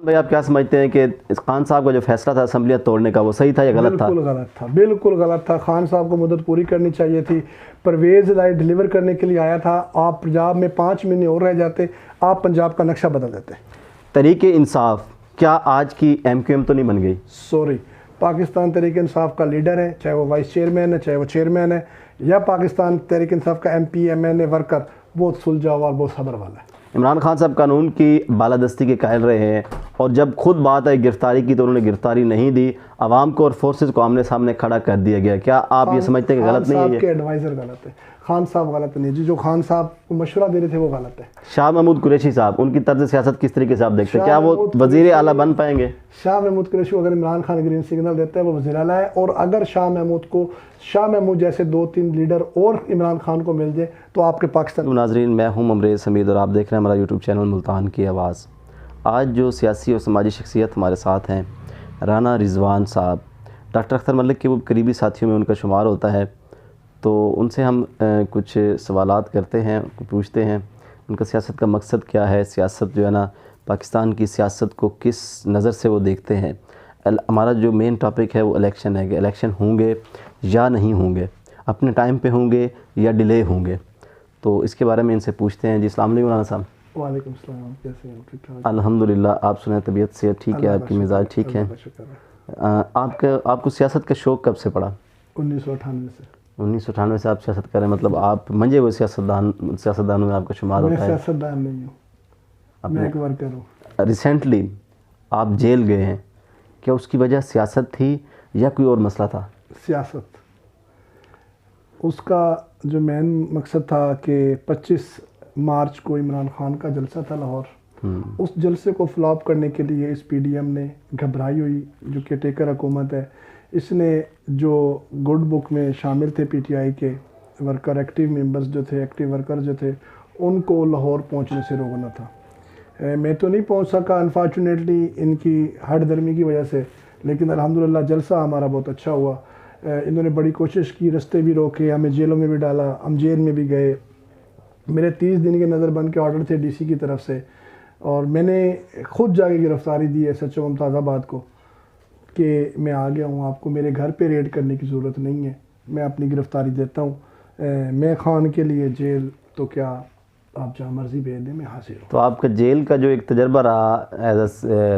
भाई आप क्या समझते हैं कि इस खान साहब का जो फैसला था असेंबलियाँ तोड़ने का, वो सही था या गलत था? बिल्कुल गलत था, बिल्कुल गलत था। खान साहब को मुद्दत पूरी करनी चाहिए थी। परवेज़ इलाही डिलीवर करने के लिए आया था। आप पंजाब में 5 महीने और रह जाते, आप पंजाब का नक्शा बदल देते। तरीके इंसाफ क्या आज की MQM तो नहीं बन गई? सॉरी, पाकिस्तान तहरीक इंसाफ का लीडर है, चाहे वो वाइस चेयरमैन है, चाहे वो चेयरमैन है, या पाकिस्तान तहरीक इंसाफ का MP MNA वर्कर, बहुत सुलझा हुआ और बहुत सब्र वाला है। इमरान खान साहब कानून की बालादस्ती के कायल रहे हैं, और जब खुद बात आई गिरफ्तारी की तो उन्होंने गिरफ्तारी नहीं दी, आवाम को और फोर्सेस को आमने सामने खड़ा कर दिया गया। क्या आप ये समझते हैं कि गलत नहीं है? खान साहब के एडवाइज़र गलत है, खान साहब गलत नहीं जी। जो खान साहब को मशवरा दे रहे थे वो गलत है। शाह महमूद कुरैशी साहब, उनकी तर्ज सियासत किस तरीके से आप देखते हैं? क्या वो वज़ीर आला बन पाएंगे? शाह महमूद कुरैशी अगर इमरान खान ग्रीन सिग्नल देता है वो वज़ीर आला है, और अगर शाह महमूद जैसे 2-3 लीडर और इमरान खान को मिल जाए तो आपके पाकिस्तान। नाज़रीन, मैं हूं ममरेज़ हमीद और आप देख रहे हैं हमारा यूट्यूब चैनल मुल्तान की आवाज़। आज जो सियासी और समाजी शख्सियत हमारे साथ हैं, राना रिजवान साहब, डॉक्टर अख्तर मलिक के वो करीबी साथियों में उनका शुमार होता है, तो उनसे हम कुछ सवालात करते हैं, पूछते हैं उनका सियासत का मकसद क्या है, सियासत जो है ना पाकिस्तान की सियासत को किस नज़र से वो देखते हैं। हमारा जो मेन टॉपिक है वो इलेक्शन है कि इलेक्शन होंगे या नहीं होंगे, अपने टाइम पे होंगे या डिले होंगे, तो इसके बारे में इनसे पूछते हैं। जी अस्सलाम वालेकुम राना साहब। वालेकुम सलाम, कैसे हैं? ठीक ठाक अल्हम्दुलिल्लाह, आप सुने तबीयत से ठीक है, आपकी मिजाज ठीक है? आपको सियासत का शौक़ कब से पड़ा? 1998 से। 1998 से आप सियासत कर रहे हैं, मतलब आप मंजे हुए सियासतदानों में आपका शुमार होता है? मैं सियासतदान नहीं हूँ, मैं एक वर्कर हूँ। रिसेंटली आप जेल गए हैं, क्या उसकी वजह सियासत थी या कोई और मसला था? सियासत, उसका जो मेन मकसद था कि 25 मार्च को इमरान खान का जलसा था लाहौर, उस जलसे को फ्लॉप करने के लिए इस PDM ने घबराई हुई, जो कि टेकर हुकूमत है, इसने जो गुड बुक में शामिल थे PTI के वर्कर, एक्टिव मेंबर्स जो थे, एक्टिव वर्कर जो थे, उनको लाहौर पहुंचने से रोकना था। मैं तो नहीं पहुंच सका अनफॉर्चुनेटली इनकी हट दर्मी की वजह से, लेकिन अल्हम्दुलिल्लाह जलसा हमारा बहुत अच्छा हुआ। इन्होंने बड़ी कोशिश की, रास्ते भी रोके, हमें जेलों में भी डाला, हम जेल में भी गए। मेरे 30 दिन के नज़रबंद के ऑर्डर थे DC की तरफ से, और मैंने खुद जाके गिरफ्तारी दी है SHO मुमताज़ाबाद को कि मैं आ गया हूँ, आपको मेरे घर पे रेड करने की ज़रूरत नहीं है, मैं अपनी गिरफ्तारी देता हूँ। मैं खान के लिए जेल तो क्या, आप जहाँ मर्ज़ी भेज दें, मैं हाजिर हूँ। तो आपका जेल का जो एक तजर्बा रहा एज अ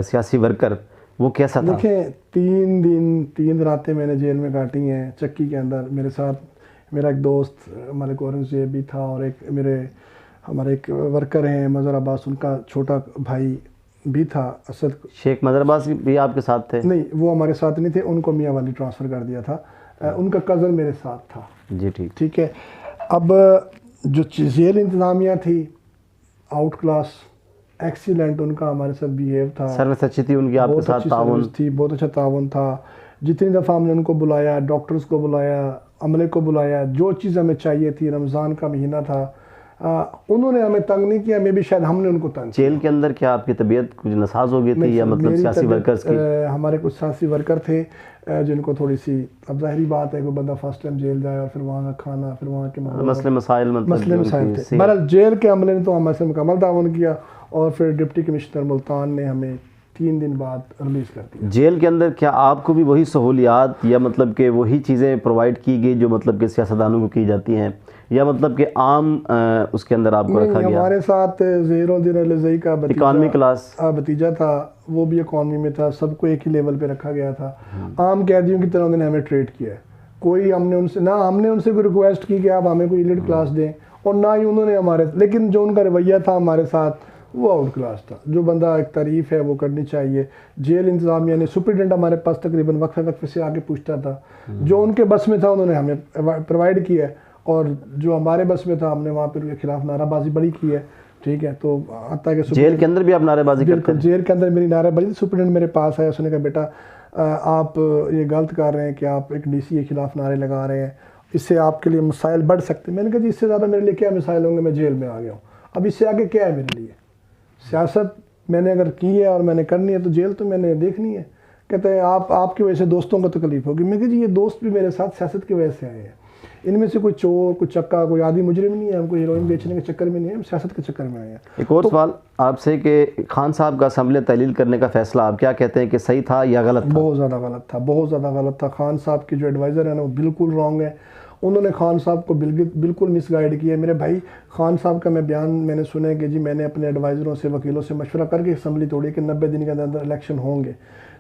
सियासी वर्कर, वो कैसा था? देखें, 3 दिन 3 रातें मैंने जेल में काटी हैं चक्की के अंदर। मेरे साथ मेरा एक दोस्त हमारे औरंगजेब भी था, और हमारे एक वर्कर हैं मज़हर अब्बास, उनका छोटा भाई भी था असद। शेख मज़हर अब्बास भी आपके साथ थे? नहीं, वो हमारे साथ नहीं थे, उनको मियाँ वाली ट्रांसफ़र कर दिया था। उनका कज़न मेरे साथ था। जी ठीक है। अब जो जेल इंतज़ामिया थी, आउट क्लास, एक्सीलेंट, उनका हमारे साथ बिहेव था, सर्विस अच्छी थी उनकी, आपके साथ ताउन थी, बहुत अच्छा ताउन था। जितनी दफ़ा हमने उनको बुलाया, डॉक्टर्स को बुलाया, अमले को बुलाया, जो चीज़ हमें चाहिए थी, रमज़ान का महीना था, उन्होंने हमें तंग नहीं किया, मे भी शायद हमने उनको तंग किया। जेल के अंदर क्या आपकी तबीयत कुछ नसाज हो गई थी या मतलब सियासी वर्कर्स की? हमारे कुछ सियासी वर्कर थे जिनको थोड़ी सी, अब ज़ाहिरी बात है कोई बंदा फर्स्ट टाइम जेल जाए और फिर वहाँ का खाना, फिर वहाँ के मसले मसाइल थे। बहरहाल जेल के अमले ने तो हमसे मुकम्मल ताउन किया, और फिर डिप्टी कमिश्नर मुल्तान ने हमें 3 दिन बाद रिलीज़ कर दिया। जेल के अंदर क्या आपको भी वही सहूलियात या मतलब कि वही चीज़ें प्रोवाइड की गई जो मतलब कि सियासतदानों को की जाती हैं, या मतलब कि आम उसके अंदर आपको रखा गया? हमारे साथ ज़हीरुद्दीन अल-रज़ई का इकॉनमी क्लास भतीजा था, वो भी इकॉनमी में था, सबको एक ही लेवल पे रखा गया था। आम कैदियों की तरह उन्होंने हमें ट्रीट किया है। कोई हमने उनसे कोई रिक्वेस्ट की कि आप हमें कोई एलिट क्लास दें, और ना ही उन्होंने हमारे, लेकिन जो उनका रवैया था हमारे साथ वो आउट क्लास था। जो बंदा एक तारीफ़ है वो करनी चाहिए। जेल इंतज़ामिया ने, सुपरिटेंडेंट हमारे पास तकरीबन वक्फे से आके पूछता था, जो उनके बस में था उन्होंने हमें प्रोवाइड किया है, और जो हमारे बस में था हमने वहाँ पर उनके खिलाफ नाराबाजी बड़ी की है। ठीक है, तो आता कि जेल के अंदर भी आप नारेबाजी करते हैं? जेल के अंदर मेरी नाराबाजी, सुपरिटेंडेंट मेरे पास आया, उसने कहा बेटा आप ये गलत कर रहे हैं कि आप एक DC के खिलाफ नारे लगा रहे हैं, इससे आपके लिए मसाइल बढ़ सकते हैं। मैंने कहा जी इससे ज़्यादा मेरे लिए क्या मसाइल होंगे, मैं जेल में आ गया हूँ, अब इससे आगे क्या है मेरे लिए। सियासत मैंने अगर की है और मैंने करनी है तो जेल तो मैंने देखनी है। कहते हैं आपकी वजह से दोस्तों को तकलीफ होगी। मैं कहा जी ये दोस्त भी मेरे साथ सियासत की वजह से आए हैं, इनमें से कोई चोर, कोई चक्का, कोई आदि मुजरिम नहीं है। हम कोई हीरोइन बेचने के चक्कर में नहीं है, हम सियासत के चक्कर में आए हैं। एक और सवाल आपसे कि खान साहब का असम्बली तहलील करने का फैसला आप क्या कहते हैं कि सही था या गलत था? बहुत ज़्यादा गलत था, बहुत ज़्यादा गलत था। खान साहब के जो एडवाइज़र है ना वो बिल्कुल रॉन्ग है। उन्होंने खान साहब को बिल्कुल मिसगाइड किया। मेरे भाई खान साहब का मैं बयान मैंने सुना है कि जी मैंने अपने एडवाइज़रों से, वकीलों से मशवरा करके असम्बली तोड़ी कि 90 दिन के अंदर इलेक्शन होंगे।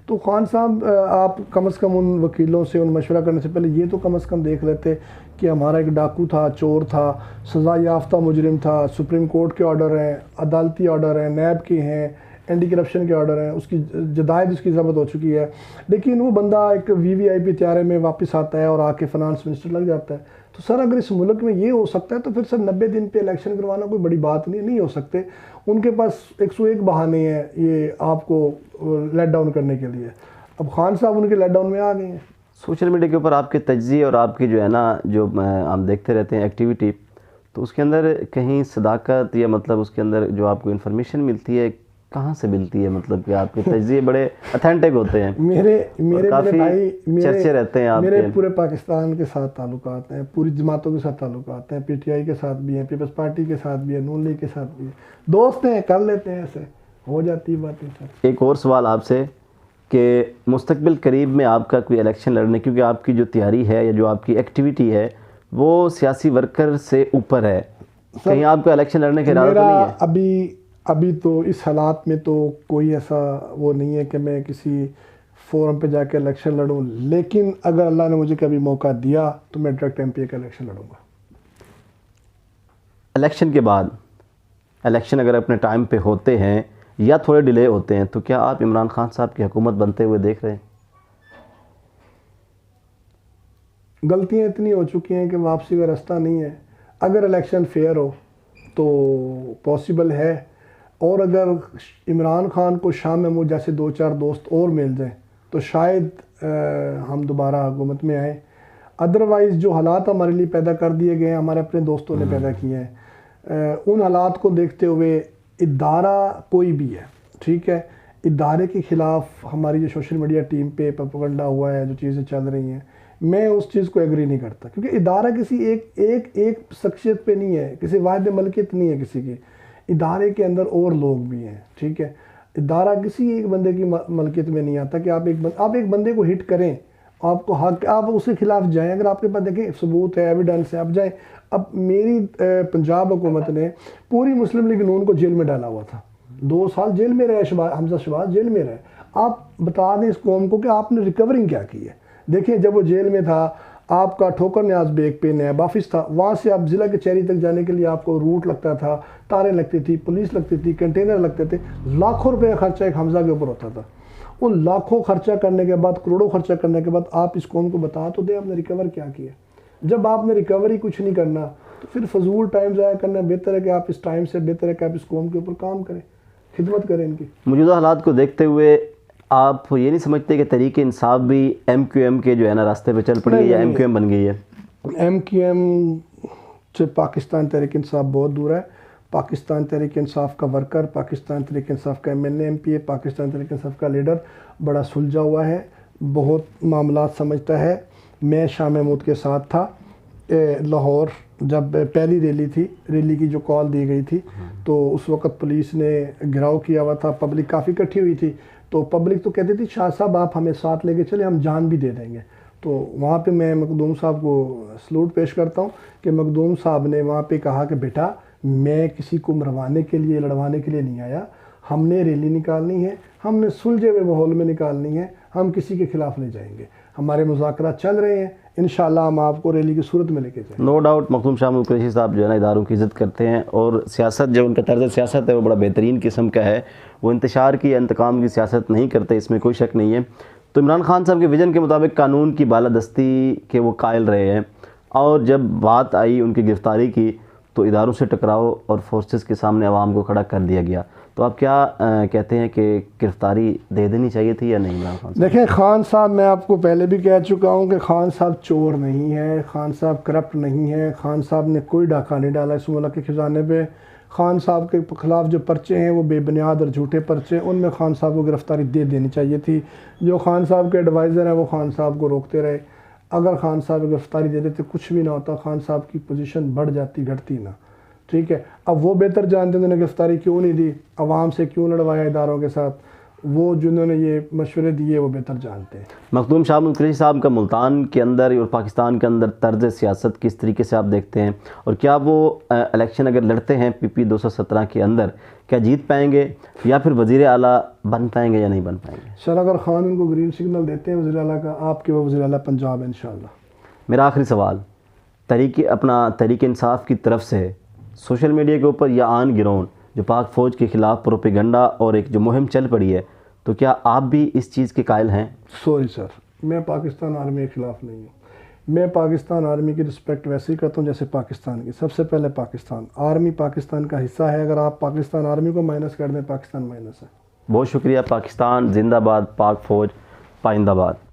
तो खान साहब आप कम से कम उन वकीलों से, उन मशवरा करने से पहले ये तो कम से कम देख लेते कि हमारा एक डाकू था, चोर था, सज़ा याफ्ता मुजरिम था, सुप्रीम कोर्ट के ऑर्डर हैं, अदालती ऑर्डर हैं, नैब के हैं, एंटी करप्शन के ऑर्डर हैं, उसकी जदायद उसकी ज़ब्त हो चुकी है। लेकिन वो बंदा एक VVIP त्यारे में वापस आता है और आके फाइनेंस मिनिस्टर लग जाता है। तो सर अगर इस मुल्क में ये हो सकता है तो फिर सर 90 दिन पे इलेक्शन करवाना कोई बड़ी बात नहीं हो सकते। उनके पास 101 बहाने हैं ये आपको लेट डाउन करने के लिए। अब खान साहब उनके लेट डाउन में आ गए हैं। सोशल मीडिया के ऊपर आपके तज्ज़िये और आपकी जो है ना जो हम देखते रहते हैं एक्टिविटी, तो उसके अंदर कहीं सदाकत या मतलब उसके अंदर जो आपको इन्फॉर्मेशन मिलती है कहाँ से मिलती है? मतलब कि आपके तज्ज़िये बड़े ऑथेंटिक होते हैं, मेरे काफ़ी भाई चर्चे रहते हैं आपके। मेरे पूरे पाकिस्तान के साथ ताल्लुकात हैं, पूरी जमातों के साथ ताल्लुकात हैं, PTI के साथ भी हैं, पीपल्स पार्टी के साथ भी है, नून लीग के साथ भी है। दोस्त हैं, कर लेते हैं, ऐसे हो जाती है बातें सर। एक और सवाल आपसे कि मुस्तकबिल करीब में आपका कोई इलेक्शन लड़ने, क्योंकि आपकी जो तैयारी है या जो आपकी एक्टिविटी है वो सियासी वर्कर से ऊपर है, कहीं आपका इलेक्शन लड़ने के इरादा तो नहीं है? अभी तो इस हालात में तो कोई ऐसा वो नहीं है कि मैं किसी फोरम पे जाकर इलेक्शन लड़ूं। लेकिन अगर अल्लाह ने मुझे कभी मौका दिया तो मैं डायरेक्ट MP का इलेक्शन लड़ूंगा। इलेक्शन के बाद, इलेक्शन अगर अपने टाइम पे होते हैं या थोड़े डिले होते हैं, तो क्या आप इमरान खान साहब की हुकूमत बनते हुए देख रहे हैं? गलतियाँ इतनी हो चुकी हैं कि वापसी का रास्ता नहीं है। अगर इलेक्शन फेयर हो तो पॉसिबल है, और अगर इमरान खान को शाह महमूद जैसे 2-4 दोस्त और मिल जाएं तो शायद हम दोबारा हुकूमत में आए। अदरवाइज़ जो हालात हमारे लिए पैदा कर दिए गए हैं, हमारे अपने दोस्तों ने पैदा किए हैं, उन हालात को देखते हुए इदारा कोई भी है, ठीक है, इदारे के ख़िलाफ़ हमारी जो सोशल मीडिया टीम पे प्रोपेगेंडा हुआ है, जो चीज़ें चल रही हैं, मैं उस चीज़ को एग्री नहीं करता। क्योंकि इदारा किसी एक शख्सियत पे नहीं है, किसी वाहिद मलकियत नहीं है किसी की। इदारे के अंदर और लोग भी हैं, ठीक है। इदारा किसी एक बंदे की मलकियत में नहीं आता कि आप एक बंदे को हिट करें, आपको हक, आप उसके खिलाफ जाएं। अगर आपके पास देखें सबूत है, एविडेंस है, आप जाएं। अब मेरी पंजाब हुकूमत ने पूरी मुस्लिम लीग नून को जेल में डाला हुआ था, 2 साल जेल में रहे, हमजा शहबाज जेल में रहे। आप बता दें इस कौम को कि आपने रिकवरिंग क्या की है। देखिए जब वो जेल में था, आपका ठोकर न्याज बेग पे नैब ऑफिस था, वहाँ से आप ज़िला कचहरी तक जाने के लिए आपको रूट लगता था, तारें लगती थी, पुलिस लगती थी, कंटेनर लगते थे, लाखों रुपये का खर्चा एक हमजा के ऊपर होता था। उन लाखों खर्चा करने के बाद, करोड़ों खर्चा करने के बाद आप इस कौम को बता तो दें आपने रिकवर क्या किया। जब आपने रिकवरी कुछ नहीं करना तो फिर फजूल टाइम ज़ाया करना बेहतर है कि आप इस टाइम से बेहतर है कि आप इस कौम के ऊपर काम करें, खिदमत करें इनकी। मौजूदा हालात को देखते हुए आप ये नहीं समझते कि तरीके इंसाफ भी MQM के जो है ना रास्ते पे चल पड़ी है या MQM बन गई है? MQM से पाकिस्तान तहरीक इंसाफ बहुत दूर है। पाकिस्तान तहरीक इंसाफ का वर्कर, पाकिस्तान तहरीक इंसाफ का MNA MP, पाकिस्तान तहरीक इंसाफ का लीडर बड़ा सुलझा हुआ है, बहुत मामला समझता है। मैं शाह महमूद के साथ था लाहौर जब पहली रैली थी, रैली की जो कॉल दी गई थी, तो उस वक़्त पुलिस ने घेराव किया हुआ था, पब्लिक काफ़ी इकट्ठी हुई थी। तो पब्लिक तो कहती थी शाह साहब आप हमें साथ लेके चले, हम जान भी दे देंगे। तो वहाँ पे मैं मखदूम साहब को सलूट पेश करता हूँ कि मखदूम साहब ने वहाँ पे कहा कि बेटा मैं किसी को मरवाने के लिए, लड़वाने के लिए नहीं आया, हमने रैली निकालनी है, हमने सुलझे हुए माहौल में निकालनी है, हम किसी के खिलाफ नहीं जाएंगे। हमारे मुज़ाकरात चल रहे हैं, इंशाल्लाह हम आपको रैली की सूरत में लेके जाएंगे। नो डाउट मखदूम शाह महमूद कुरैशी साहब जो है ना इदारों की इज़्ज़त करते हैं, और सियासत जो उनका तर्ज़ सियासत है वो बड़ा बेहतरीन किस्म का है। वो इंतशार की, इंतकाम की सियासत नहीं करते, इसमें कोई शक नहीं है। तो इमरान खान साहब के विज़न के मुताबिक कानून की बालादस्ती के वो कायल रहे हैं, और जब बात आई उनकी गिरफ़्तारी की तो इदारों से टकराव और फोर्सेस के सामने आवाम को खड़ा कर दिया गया। तो आप क्या कहते हैं कि गिरफ़्तारी दे देनी चाहिए थी या नहीं इमरान खान साहब? देखें खान साहब, मैं आपको पहले भी कह चुका हूँ कि खान साहब चोर नहीं है, खान साहब करप्ट नहीं है, खान साहब ने कोई डाका नहीं डाला इस मुल्क के खजाने पे। खान साहब के ख़िलाफ़ जो पर्चे हैं वो बेबुनियाद और झूठे पर्चे, उनमें खान साहब को गिरफ़्तारी दे देनी चाहिए थी। जो खान साहब के एडवाइज़र हैं वो खान साहब को रोकते रहे। अगर खान साहब गिरफ्तारी दे देते कुछ भी ना होता, खान साहब की पोजीशन बढ़ जाती, घटती ना। ठीक है, अब वो बेहतर जानते हैं उन्होंने गिरफ्तारी क्यों नहीं दी, अवाम से क्यों लड़वाया इदारों के साथ, वो जिन्होंने ये मशवरे दिए वो बेहतर जानते हैं। मखदूम शाह मुल्क कुरैशी साहब का मुल्तान के अंदर और पाकिस्तान के अंदर तर्ज सियासत किस तरीके से आप देखते हैं, और क्या वो इलेक्शन अगर लड़ते हैं PP 217 के अंदर क्या जीत पाएंगे या फिर वज़ीर आला बन पाएंगे या नहीं बन पाएंगे? शरागर खान उनको ग्रीन सिग्नल देते हैं वज़ीर आला का, आपके वो वज़ीर आला पंजाब है इंशाअल्लाह। मेरा आखिरी सवाल, तहरीक इंसाफ की तरफ से सोशल मीडिया के ऊपर या आन गिरोन जो पाक फ़ौज के ख़िलाफ़ प्रोपेगंडा और एक जो मुहिम चल पड़ी है, तो क्या आप भी इस चीज़ के कायल हैं? सॉरी सर, मैं पाकिस्तान आर्मी के ख़िलाफ़ नहीं हूँ। मैं पाकिस्तान आर्मी की रिस्पेक्ट वैसे ही करता हूँ जैसे पाकिस्तान की। सबसे पहले पाकिस्तान आर्मी पाकिस्तान का हिस्सा है, अगर आप पाकिस्तान आर्मी को माइनस कर दें पाकिस्तान माइनस है। बहुत शुक्रिया। पाकिस्तान जिंदाबाद, पाक फ़ौज पाइंदाबाद।